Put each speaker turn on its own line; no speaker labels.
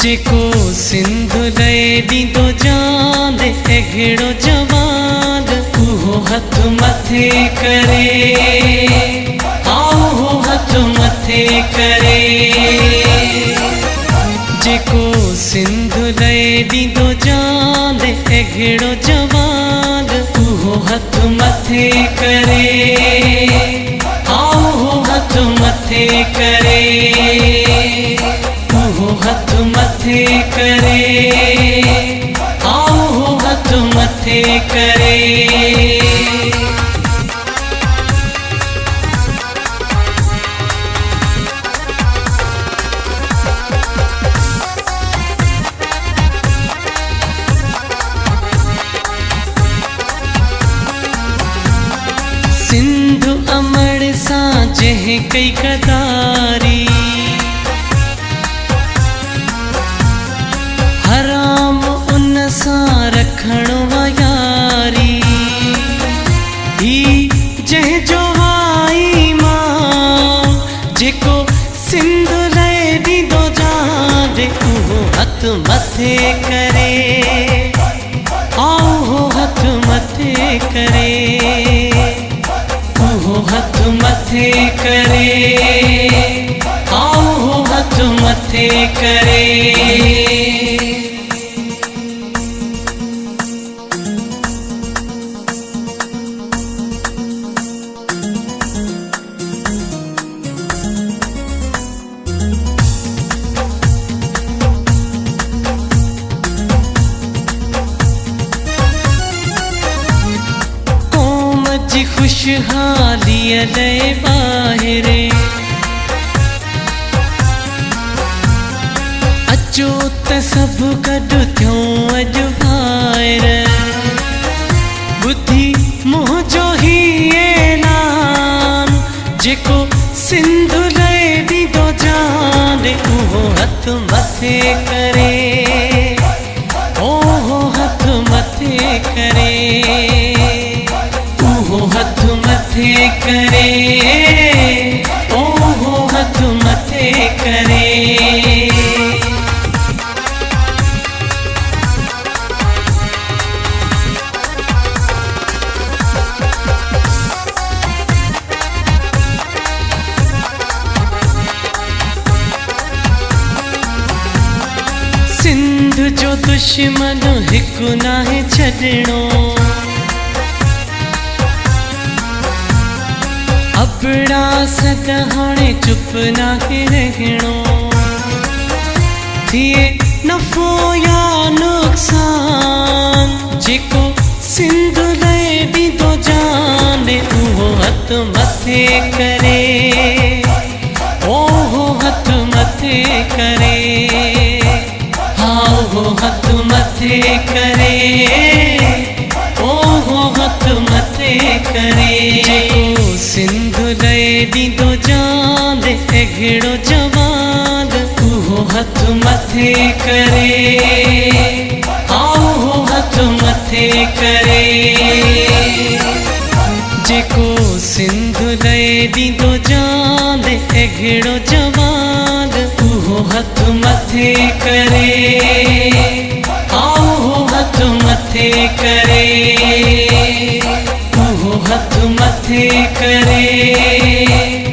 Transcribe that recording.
जेको सिंधु लय ॾींदो जान अहिड़ो जवान उहो हथ मथे करे आओ हथ मथे करे जेको सिंधु लय ॾींदो जान अहिड़ो जवान उहो हथ मथे करे आओ हथ मथे करे हथ मथे करे आओ हथ मथे करे सिंधु अमड़ सां जंहिं कई गदारी हराम उन सां रखणो यारी ही जंहिंजो आई मां जेको सिंधु लय ॾींदो जान उहो हथ मथे करे आओ हथ मथे करे उहो हथ मथे करे आओ हथ मथे करे खुशहाली लय ॿाहिरि अचो त सभु गॾु थियूं अॼु ॿाहिरि ॿुधी मुंहिंजो ही ऐलान जेको सिंधु लय ॾींदो जान उहो हथ मथे करे ओहो हथ मथे करे हथ मथे करे ओहो हथ मथे करे सिंधु जो दुश्मन हिकु नाहे छॾणो अबड़ा सद हाणे चुप नाहे रहणो थिए नफ़ो या नुक़सान जेको सिंधु लय ॾींदो जान उहो हथ मथे करे ओहो हथ मथे करे आओ हथ मथे करे ओहो हथ मथे करे सिंधु लय ॾींदो जान अहिड़ो जवान उहो हथ मथे करे आओ हथ मथे करे जेको सिंधु लय ॾींदो जान अहिड़ो जवान उहो हथ मथे करे आओ हथ मथे करे हथ मथे करे।